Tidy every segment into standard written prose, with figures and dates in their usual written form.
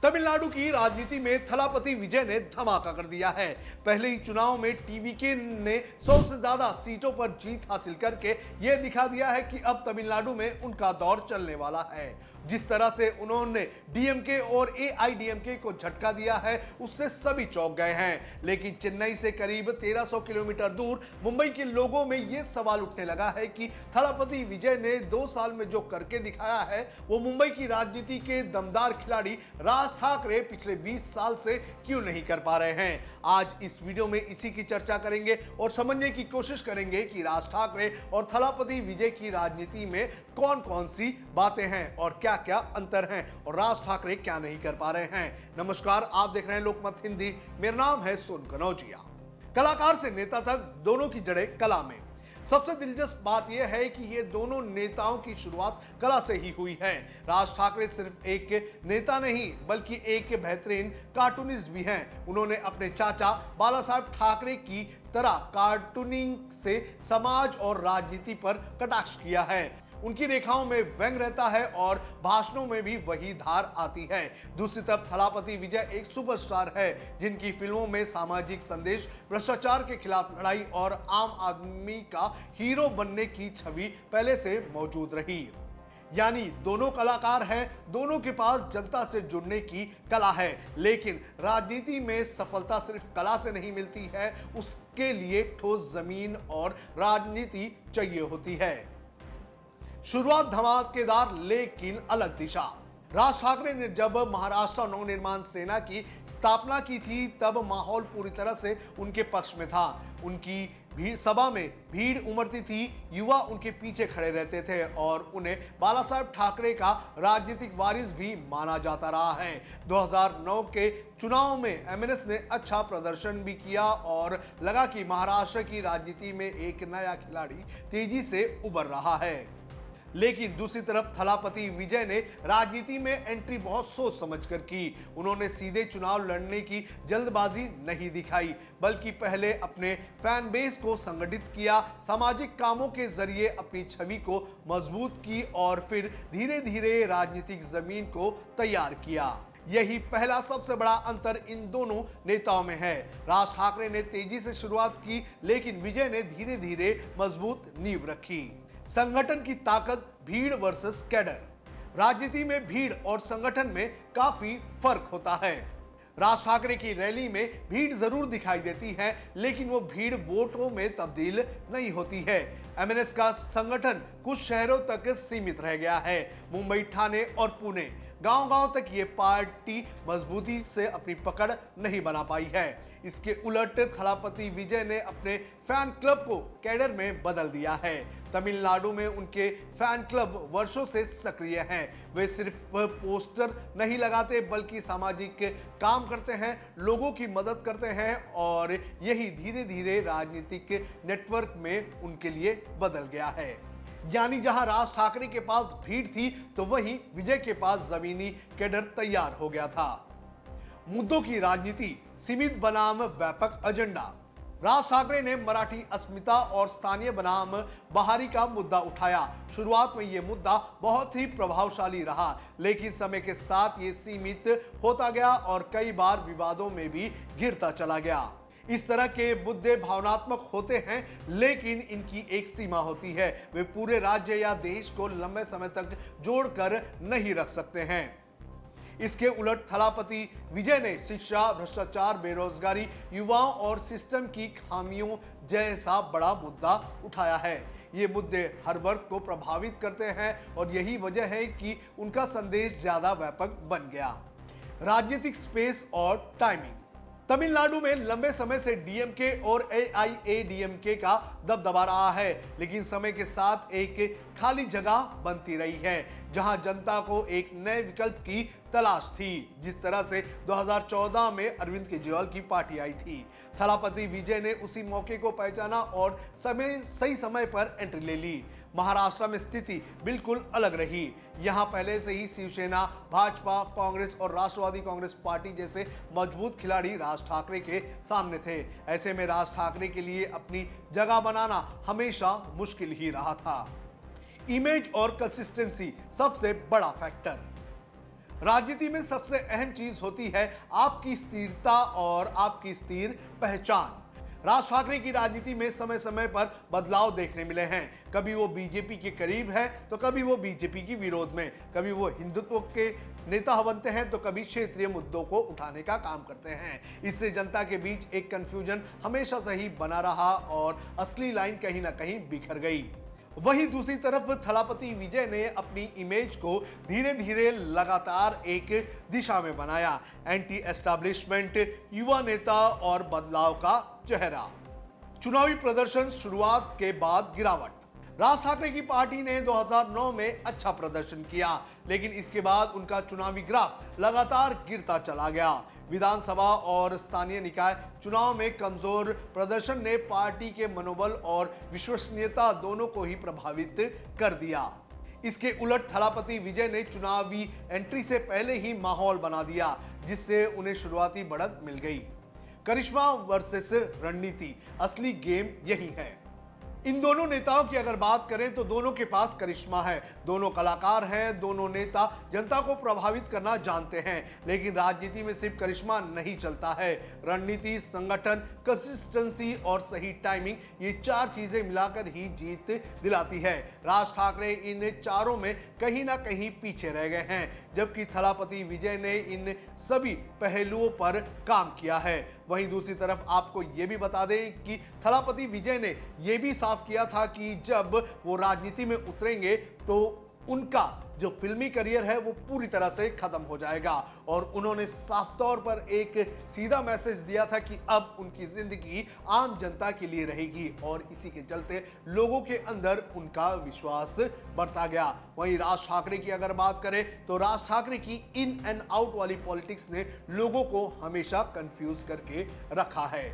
तमिलनाडु की राजनीति में थलापति विजय ने धमाका कर दिया है। पहले ही चुनाव में टीवीके ने 100 से ज्यादा सीटों पर जीत हासिल करके यह दिखा दिया है कि अब तमिलनाडु में उनका दौर चलने वाला है। जिस तरह से उन्होंने डीएमके और एआईडीएमके को झटका दिया है, उससे सभी चौंक गए हैं। लेकिन चेन्नई से करीब 1300 किलोमीटर दूर मुंबई के लोगों में यह सवाल उठने लगा है कि थलापति विजय ने 2 साल में जो करके दिखाया है, वो मुंबई की राजनीति के दमदार खिलाड़ी राज ठाकरे पिछले 20 साल से क्यों नहीं कर पा रहे हैं। आज इस वीडियो में इसी की चर्चा करेंगे और समझने की कोशिश करेंगे कि राज ठाकरे और थलापति विजय की राजनीति में कौन कौन सी बातें हैं और क्या क्या अंतर हैं और राज ठाकरे क्या नहीं कर पा रहे हैं। नमस्कार, आप देख रहे हैं लोकमत हिंदी। मेरा नाम है सोन कनौजिया। कलाकार से नेता तक दोनों की जड़ें कला में। सबसे दिलचस्प बात यह है कि ये दोनों नेताओं की शुरुआत कला से ही हुई है। राज ठाकरे सिर्फ एक नेता नहीं बल्कि एक बेहतरीन कार्टूनिस्ट भी हैं। उन्होंने अपने चाचा बाला साहब ठाकरे की तरह कार्टूनिंग से समाज और राजनीति पर कटाक्ष किया है। उनकी रेखाओं में व्यंग रहता है और भाषणों में भी वही धार आती है। दूसरी तरफ थलापति विजय एक सुपरस्टार है जिनकी फिल्मों में सामाजिक संदेश, भ्रष्टाचार के खिलाफ लड़ाई और आम आदमी का हीरो बनने की छवि पहले से मौजूद रही। यानी दोनों कलाकार हैं, दोनों के पास जनता से जुड़ने की कला है। लेकिन राजनीति में सफलता सिर्फ कला से नहीं मिलती है, उसके लिए ठोस जमीन और राजनीति चाहिए होती है। शुरुआत धमाकेदार लेकिन अलग दिशा। राज ठाकरे ने जब महाराष्ट्र नवनिर्माण सेना की स्थापना की थी तब माहौल पूरी तरह से उनके पक्ष में था। उनकी सभा में भीड़ उमड़ती थी, युवा उनके पीछे खड़े रहते थे और उन्हें बाला साहब ठाकरे का राजनीतिक वारिस भी माना जाता रहा है। 2009 के चुनाव में एमएनएस ने अच्छा प्रदर्शन भी किया और लगा कि महाराष्ट्र की राजनीति में एक नया खिलाड़ी तेजी से उभर रहा है। लेकिन दूसरी तरफ थलापति विजय ने राजनीति में एंट्री बहुत सोच समझकर की। उन्होंने सीधे चुनाव लड़ने की जल्दबाजी नहीं दिखाई, बल्कि पहले अपने फैन बेस को संगठित किया, सामाजिक कामों के जरिए अपनी छवि को मजबूत की और फिर धीरे धीरे राजनीतिक जमीन को तैयार किया। यही पहला सबसे बड़ा अंतर इन दोनों नेताओं में है। राज ठाकरे ने तेजी से शुरुआत की, लेकिन विजय ने धीरे धीरे मजबूत नींव रखी। संगठन की ताकत, भीड़ वर्सेस कैडर। राजनीति में भीड़ और संगठन में काफी फर्क होता है। राज ठाकरे की रैली में भीड़ जरूर दिखाई देती है, लेकिन वो भीड़ वोटों में तब्दील नहीं होती है। एमएनएस का संगठन कुछ शहरों तक सीमित रह गया है। मुंबई, ठाणे और पुणे, गांव-गांव तक ये पार्टी मजबूती से अपनी पकड़ नहीं बना पाई है। इसके उलट थलापति विजय ने अपने फैन क्लब को कैडर में बदल दिया है। तमिलनाडु में उनके फैन क्लब वर्षों से सक्रिय हैं। वे सिर्फ पोस्टर नहीं लगाते बल्कि सामाजिक काम करते हैं, लोगों की मदद करते हैं और यही धीरे धीरे राजनीतिक नेटवर्क में उनके लिए बदल गया है। यानी जहां राज ठाकरे के पास भीड़ थी तो वहीं विजय के पास जमीनी कैडर तैयार हो गया था। मुद्दों की राजनीति, सीमित बनाम व्यापक एजेंडा। राज ठाकरे ने मराठी अस्मिता और स्थानीय बनाम बाहरी का मुद्दा उठाया। शुरुआत में यह मुद्दा बहुत ही प्रभावशाली रहा, लेकिन समय के साथ ये सीमित होता गया और कई बार विवादों में भी घिरता चला गया। इस तरह के मुद्दे भावनात्मक होते हैं, लेकिन इनकी एक सीमा होती है। वे पूरे राज्य या देश को लंबे समय तक जोड़कर नहीं रख सकते हैं। इसके उलट थलापति विजय ने शिक्षा, भ्रष्टाचार, बेरोजगारी, युवाओं और सिस्टम की खामियों जैसा बड़ा मुद्दा उठाया है। ये मुद्दे हर वर्ग को प्रभावित करते हैं और यही वजह है कि उनका संदेश ज्यादा व्यापक बन गया। राजनीतिक स्पेस और टाइमिंग। तमिलनाडु में लंबे समय से डीएमके और एआईएडीएमके का दबदबा रहा है, लेकिन समय के साथ एक खाली जगह बनती रही है जहां जनता को एक नए विकल्प की तलाश थी। जिस तरह से 2014 में अरविंद केजरीवाल की पार्टी आई थी, थलापति विजय ने उसी मौके को पहचाना और सही समय पर एंट्री ले ली। महाराष्ट्र में स्थिति बिल्कुल अलग रही। यहां पहले से ही शिवसेना, भाजपा, कांग्रेस और राष्ट्रवादी कांग्रेस पार्टी जैसे मजबूत खिलाड़ी राज ठाकरे के सामने थे। ऐसे में राज ठाकरे के लिए अपनी जगह बनाना हमेशा मुश्किल ही रहा था। इमेज और कंसिस्टेंसी सबसे बड़ा फैक्टर। राजनीति में सबसे अहम चीज होती है आपकी स्थिरता और आपकी स्थिर पहचान। राज ठाकरे की राजनीति में समय समय पर बदलाव देखने मिले हैं। कभी वो बीजेपी के करीब है तो कभी वो बीजेपी की विरोध में, कभी वो हिंदुत्व के नेता बनते हैं तो कभी क्षेत्रीय मुद्दों को उठाने का काम करते हैं। इससे जनता के बीच एक कंफ्यूजन हमेशा से ही बना रहा और असली लाइन कहीं ना कहीं बिखर गई। वहीं दूसरी तरफ थलापति विजय ने अपनी इमेज को धीरे धीरे लगातार एक दिशा में बनाया। एंटी एस्टैब्लिशमेंट, युवा नेता और बदलाव का चेहरा। चुनावी प्रदर्शन शुरुआत के बाद गिरावट। राज ठाकरे की पार्टी ने 2009 में अच्छा प्रदर्शन किया, लेकिन इसके बाद उनका चुनावी ग्राफ लगातार गिरता चला गया। विधानसभा और स्थानीय निकाय चुनाव में कमजोर प्रदर्शन ने पार्टी के मनोबल और विश्वसनीयता दोनों को ही प्रभावित कर दिया। इसके उलट थलापति विजय ने चुनावी एंट्री से पहले ही माहौल बना दिया, जिससे उन्हें शुरुआती बढ़त मिल गई। करिश्मा वर्सेस रणनीति, असली गेम यही है। इन दोनों नेताओं की अगर बात करें तो दोनों के पास करिश्मा है, दोनों कलाकार हैं, दोनों नेता जनता को प्रभावित करना जानते हैं। लेकिन राजनीति में सिर्फ करिश्मा नहीं चलता है। रणनीति, संगठन, कंसिस्टेंसी और सही टाइमिंग, ये चार चीजें मिलाकर ही जीत दिलाती है। राज ठाकरे इन चारों में कहीं ना कहीं पीछे रह गए हैं, जबकि थलापति विजय ने इन सभी पहलुओं पर काम किया है। वहीं दूसरी तरफ आपको यह भी बता दें कि थलापति विजय ने यह भी साफ किया था कि जब वो राजनीति में उतरेंगे तो उनका जो फिल्मी करियर है वो पूरी तरह से खत्म हो जाएगा। और उन्होंने साफ तौर पर एक सीधा मैसेज दिया था कि अब उनकी जिंदगी आम जनता के लिए रहेगी, और इसी के चलते लोगों के अंदर उनका विश्वास बढ़ता गया। वहीं राज ठाकरे की अगर बात करें तो राज ठाकरे की इन एंड आउट वाली पॉलिटिक्स ने लोगों को हमेशा कंफ्यूज करके रखा है।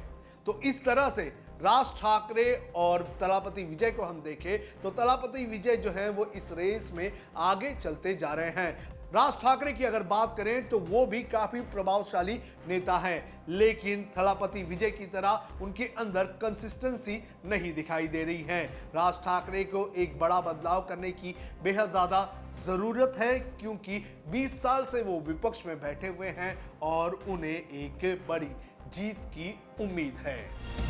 तो इस तरह से राज ठाकरे और थलापति विजय को हम देखें तो थलापति विजय जो है वो इस रेस में आगे चलते जा रहे हैं। राज ठाकरे की अगर बात करें तो वो भी काफी प्रभावशाली नेता हैं, लेकिन थलापति विजय की तरह उनके अंदर कंसिस्टेंसी नहीं दिखाई दे रही है। राज ठाकरे को एक बड़ा बदलाव करने की बेहद ज्यादा जरूरत है, क्योंकि 20 साल से वो विपक्ष में बैठे हुए हैं और उन्हें एक बड़ी जीत की उम्मीद है।